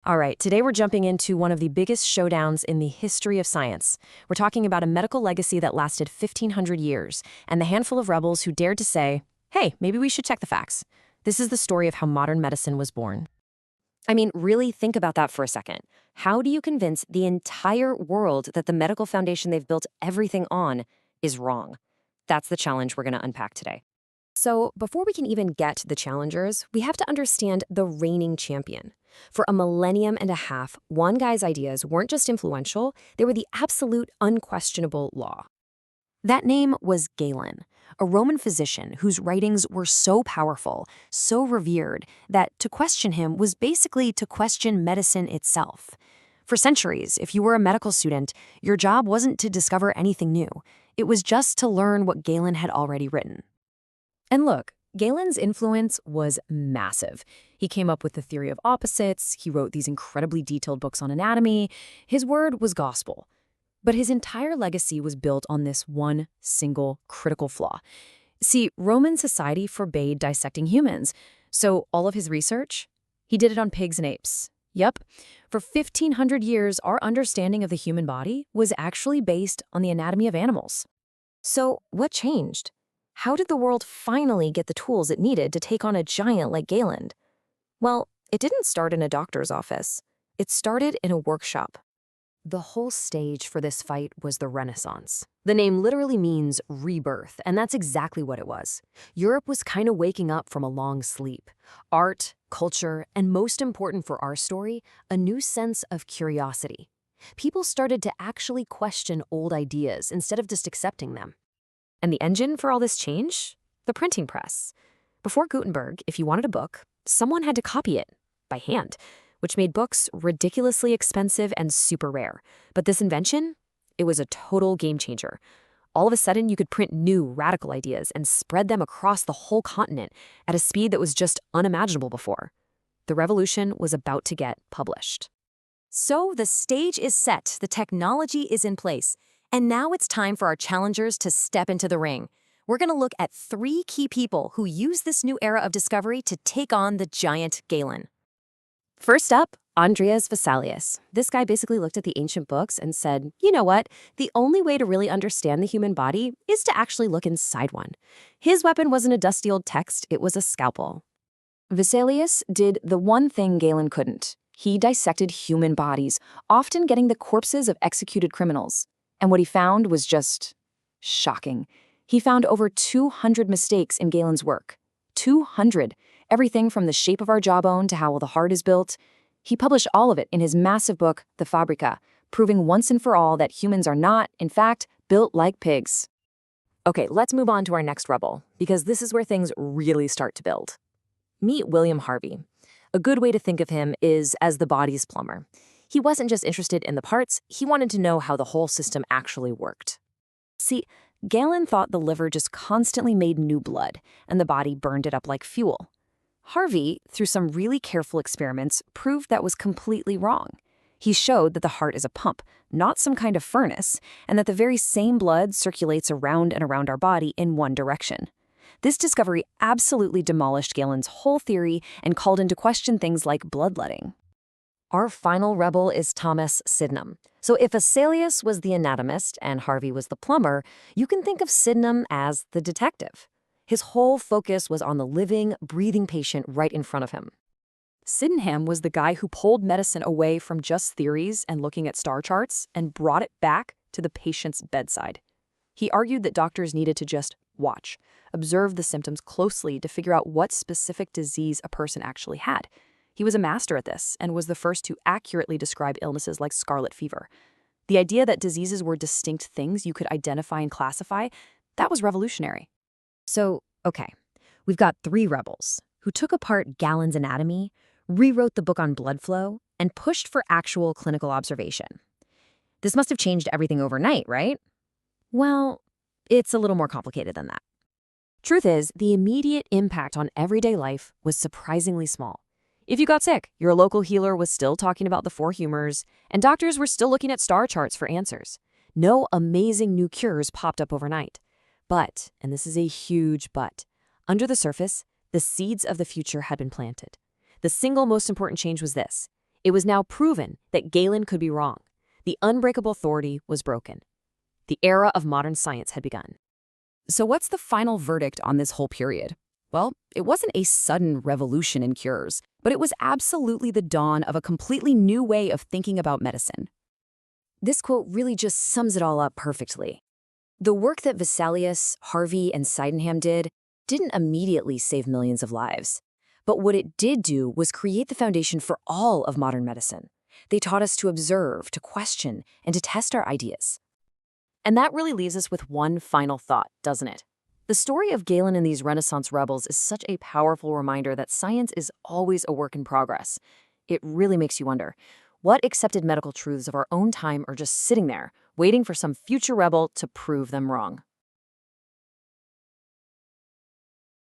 All right, today we're jumping into one of the biggest showdowns in the history of science. We're talking about a medical legacy that lasted 1,500 years, and the handful of rebels who dared to say, hey, maybe we should check the facts. This is the story of how modern medicine was born. I mean, really think about that for a second. How do you convince the entire world that the medical foundation they've built everything on is wrong? That's the challenge we're going to unpack today. So, before we can even get to the challengers, we have to understand the reigning champion. For a millennium and a half, one guy's ideas weren't just influential, they were the absolute unquestionable law. That name was Galen, a Roman physician whose writings were so powerful, so revered, that to question him was basically to question medicine itself. For centuries, if you were a medical student, your job wasn't to discover anything new. It was just to learn what Galen had already written. And look, Galen's influence was massive. He came up with the theory of opposites, he wrote these incredibly detailed books on anatomy. His word was gospel. But his entire legacy was built on this one single critical flaw. See, Roman society forbade dissecting humans, so all of his research, he did it on pigs and apes. Yep, for 1,500 years, our understanding of the human body was actually based on the anatomy of animals. So what changed? How did the world finally get the tools it needed to take on a giant like Galen? Well, it didn't start in a doctor's office. It started in a workshop. The whole stage for this fight was the Renaissance. The name literally means rebirth, and that's exactly what it was. Europe was kind of waking up from a long sleep. Art, culture, and most important for our story, a new sense of curiosity. People started to actually question old ideas instead of just accepting them. And the engine for all this change? The printing press. Before Gutenberg, if you wanted a book, someone had to copy it by hand, which made books ridiculously expensive and super rare. But this invention, it was a total game changer. All of a sudden, you could print new, radical ideas and spread them across the whole continent at a speed that was just unimaginable before. The revolution was about to get published. So the stage is set, the technology is in place. And now it's time for our challengers to step into the ring. We're going to look at 3 key people who use this new era of discovery to take on the giant Galen. First up, Andreas Vesalius. This guy basically looked at the ancient books and said, you know what? The only way to really understand the human body is to actually look inside one. His weapon wasn't a dusty old text, it was a scalpel. Vesalius did the one thing Galen couldn't. He dissected human bodies, often getting the corpses of executed criminals. And what he found was just shocking. He found over 200 mistakes in Galen's work. 200. Everything from the shape of our jawbone to how the heart is built. He published all of it in his massive book, The Fabrica, proving once and for all that humans are not, in fact, built like pigs. Okay, let's move on to our next rebel, because this is where things really start to build. Meet William Harvey. A good way to think of him is as the body's plumber. He wasn't just interested in the parts, he wanted to know how the whole system actually worked. See, Galen thought the liver just constantly made new blood, and the body burned it up like fuel. Harvey, through some really careful experiments, proved that was completely wrong. He showed that the heart is a pump, not some kind of furnace, and that the very same blood circulates around and around our body in one direction. This discovery absolutely demolished Galen's whole theory and called into question things like bloodletting. Our final rebel is Thomas Sydenham. So if Vesalius was the anatomist and Harvey was the plumber, you can think of Sydenham as the detective. His whole focus was on the living, breathing patient right in front of him. Sydenham was the guy who pulled medicine away from just theories and looking at star charts and brought it back to the patient's bedside. He argued that doctors needed to just watch, observe the symptoms closely to figure out what specific disease a person actually had. He was a master at this and was the first to accurately describe illnesses like scarlet fever. The idea that diseases were distinct things you could identify and classify, that was revolutionary. So, okay, we've got 3 rebels who took apart Galen's anatomy, rewrote the book on blood flow, and pushed for actual clinical observation. This must have changed everything overnight, right? Well, it's a little more complicated than that. Truth is, the immediate impact on everyday life was surprisingly small. If you got sick, your local healer was still talking about the 4 humors, and doctors were still looking at star charts for answers. No amazing new cures popped up overnight. But, and this is a huge but, under the surface, the seeds of the future had been planted. The single most important change was this. It was now proven that Galen could be wrong. The unbreakable authority was broken. The era of modern science had begun. So what's the final verdict on this whole period? Well, it wasn't a sudden revolution in cures, but it was absolutely the dawn of a completely new way of thinking about medicine. This quote really just sums it all up perfectly. The work that Vesalius, Harvey, and Sydenham didn't immediately save millions of lives. But what it did do was create the foundation for all of modern medicine. They taught us to observe, to question, and to test our ideas. And that really leaves us with one final thought, doesn't it? The story of Galen and these Renaissance rebels is such a powerful reminder that science is always a work in progress. It really makes you wonder, what accepted medical truths of our own time are just sitting there, waiting for some future rebel to prove them wrong?